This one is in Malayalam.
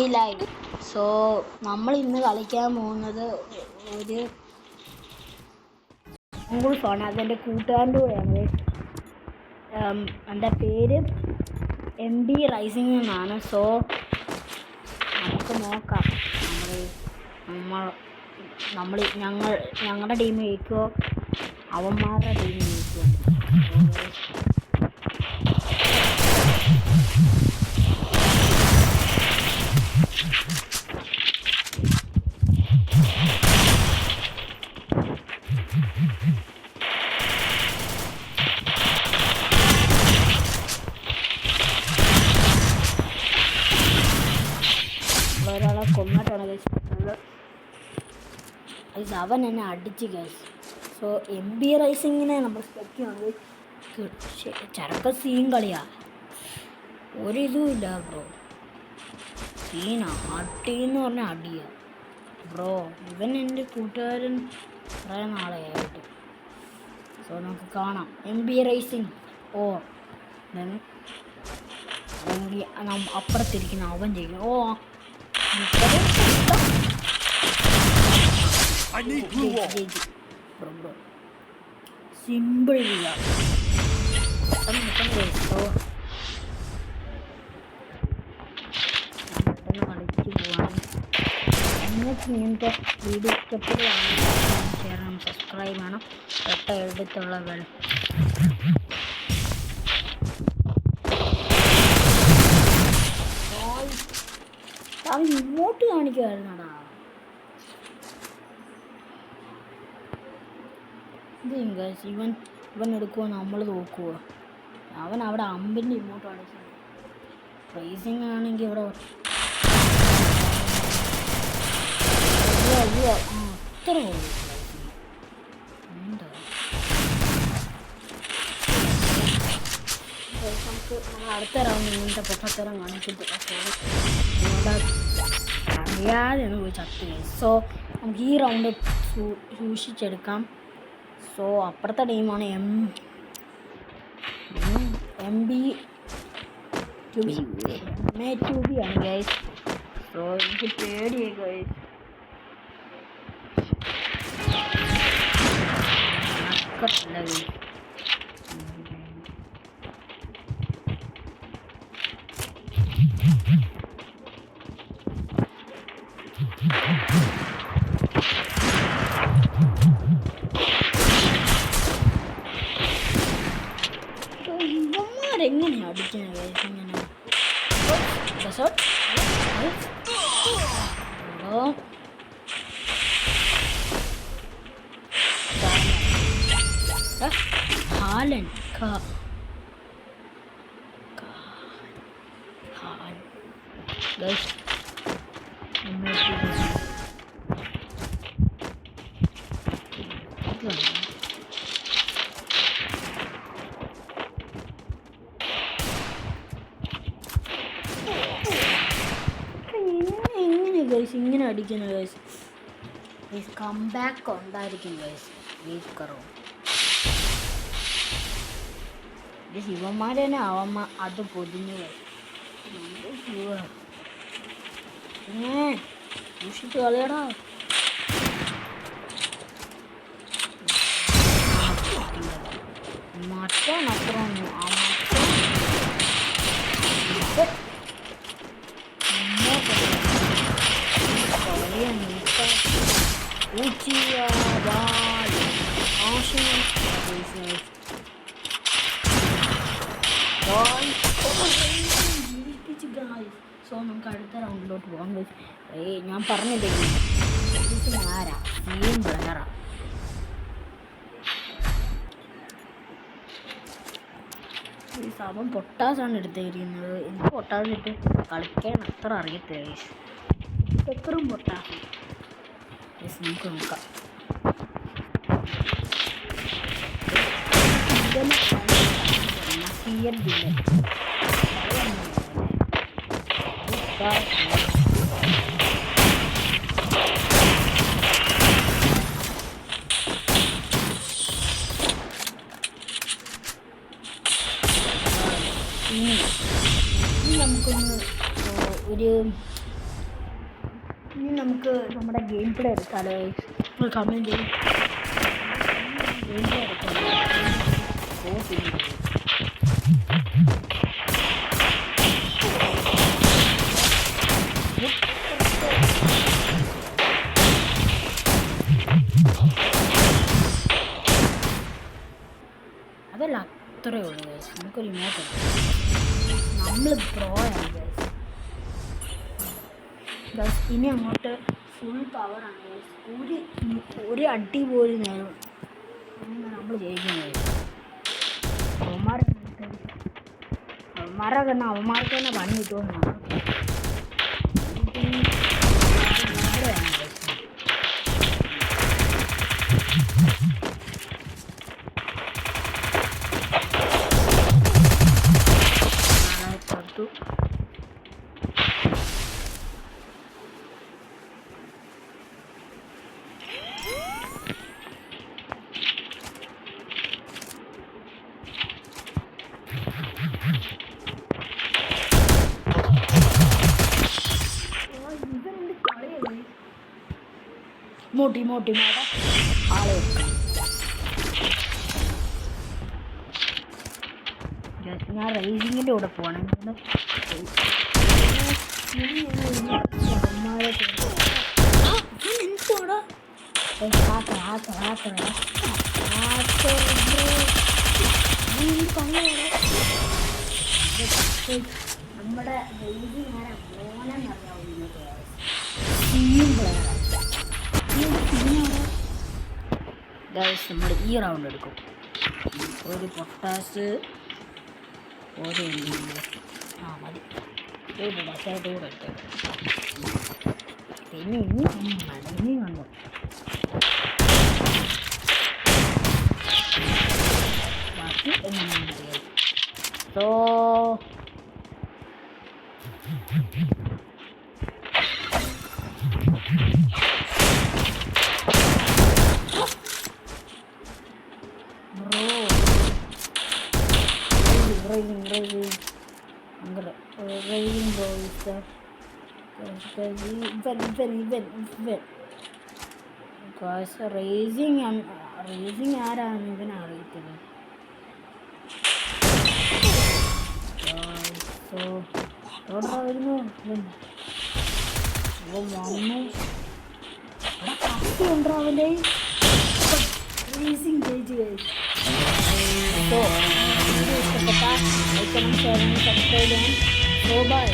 ലൈവ്. സോ നമ്മൾ ഇന്ന് കളിക്കാൻ പോകുന്നത് ഒരു ഗോൾഫാണ്. അതെൻ്റെ കൂട്ടുകാരൻ്റെ കൂടെയാണ്. എൻ്റെ പേര് MB റൈസിംഗ് എന്നാണ്. സോ നമുക്ക് നോക്കാം ഞങ്ങളുടെ ടീം ജയിക്കുമോ അവന്മാരുടെ ടീം ജയിക്കുമോ. ഒരാളെ കൊന്നിട്ടാണ് ഗൈസ്. അവൻ എന്നെ അടിച്ച് ഗൈസ്. സോ MB റൈസിങ്ങിനെ നമ്മൾ സ്പെക്റ്റാണ്. ചരക്ക സീൻ കളിയാ, ഒരിതും ഇല്ല ബ്രോ. സീനാ അടിയെന്ന് പറഞ്ഞാൽ അടിയാ ബ്രോ. ഇവൻ എൻ്റെ കൂട്ടുകാരൻ കുറേ നാളെയായിട്ട്. സോ നമുക്ക് കാണാം MB റൈസിങ് ഓർ അല്ലെങ്കിൽ അപ്പുറത്തിരിക്കുന്ന അവൻ ചെയ്യും. സിമ്പിൾ ചെയ്യാം. പെട്ടെന്ന് കളിച്ചു പോവാണ്. നിങ്ങൾക്ക് ഇങ്ങനത്തെ വീഡിയോ ഇഷ്ടപ്പെടുകയാണെങ്കിൽ ചെയ്യണം, സബ്സ്ക്രൈബ് ചെയ്യണം. തൊട്ടടുത്തുള്ള അവൻ ഇങ്ങോട്ട് കാണിക്കുമായിരുന്നടാ. ഇത് ഇവൻ എടുക്കുമോ നമ്മൾ നോക്കുമോ? അവൻ അവിടെ അമ്പിൻ്റെ ഇങ്ങോട്ട് കാണിച്ചു. റേസിംഗ് ആണെങ്കിൽ ഇവിടെ അത്ര എന്താ നമുക്ക് നമ്മൾ അടുത്ത റൗണ്ട് ഇങ്ങനത്തെ പൊട്ടത്തരം കാണിച്ചിട്ട് അറിയാതെയാണ് പോയി ചത്ത്. സോ നമുക്ക് ഈ റൗണ്ട് സൂക്ഷിച്ചെടുക്കാം. സോ അപ്പുറത്തെ ടീമാണ് MB 2B ആണ് ഗൈസ്. സോ എനിക്ക് പേടിയായി ഗൈസ്. നടക്കത്തില്ല ഗൈസ്. ഇവന്മാരെങ്ങനെയാണ് അടിക്കുന്നത് ഗൈസ്? ഇങ്ങനെ ഹാലൻ ഗൈസ്. ഗൈസ് ഇങ്ങനെ അടിക്കുന്നു ഗൈസ്. കംബാക്ക് ഉണ്ടായിരിക്കും ഗൈസ്. ശിവന്മാർ തന്നെ അത് പൊതിഞ്ഞു സൂക്ഷിച്ച് കളിയടാ. മറ്റാണ് അത്ര സോ നമുക്ക് അടുത്ത റൗണ്ടിലോട്ട് പോകാം. ഞാൻ പറഞ്ഞില്ലേ ആരാ സെയിം പ്ലെയറാ. ഈ സാധനം പൊട്ടാസാണ് എടുത്തിരിക്കുന്നത്. എനിക്ക് പൊട്ടാസിട്ട് കളിക്കാൻ അത്ര അറിയത്തില്ല. എത്രയും പൊട്ടാസ് നമുക്ക് നോക്കാം. നമുക്കൊന്ന് ഒരു ഇനി നമുക്ക് നമ്മുടെ ഗെയിം പ്ലേ എടുക്കാലോ. കമൻറ്റ് ചെയ്യും ഗെയിം പ്ലേ എടുക്കാം. അതല്ല അത്രയേ ഉള്ളൂ ഗൈസ്. നമുക്കൊരു ഇമോട്ട് നമ്മൾ പ്രോയാണ് ഗൈസ്. ഇനി അങ്ങോട്ട് ഫുൾ പവറാണ് ഗൈസ്. ഒരു അടി പോലും നേരം നമ്മൾ ജയിക്കുന്നത്. അവന്മാരൊക്കെ അവന്മാർക്ക് തന്നെ പണി കിട്ടുമെന്നാണ്. മോട്ടി ആളെ ഞാൻ റേസിങ്ങിൻ്റെ കൂടെ പോകണം. നമ്മുടെ റേസിങ് ആരാ മോനെന്നറിയാവുന്നത് ഗൈസ്. നമ്മൾ ഈ റൗണ്ട് എടുക്കും. ഒരു പൊട്ടാസ് ഒരു മതി. ഒരു പൊട്ടാസായിട്ട് കൂടെ എടുത്തേക്കും. പിന്നെ ഇനി കണ്ടോ ബാക്കി എങ്ങനെയാണ് സോ റേസിങ് ആരാണ് ഇവനെ അറിയത്തില്ല. വരുന്നു വന്നു അവൻ്റെ റേസിങ് ജയിച്ചു കഴിച്ചു. ഇഷ്ടപ്പെട്ട സബ്സ്ക്രൈബ് ചെയ്യാൻ. ബൈ.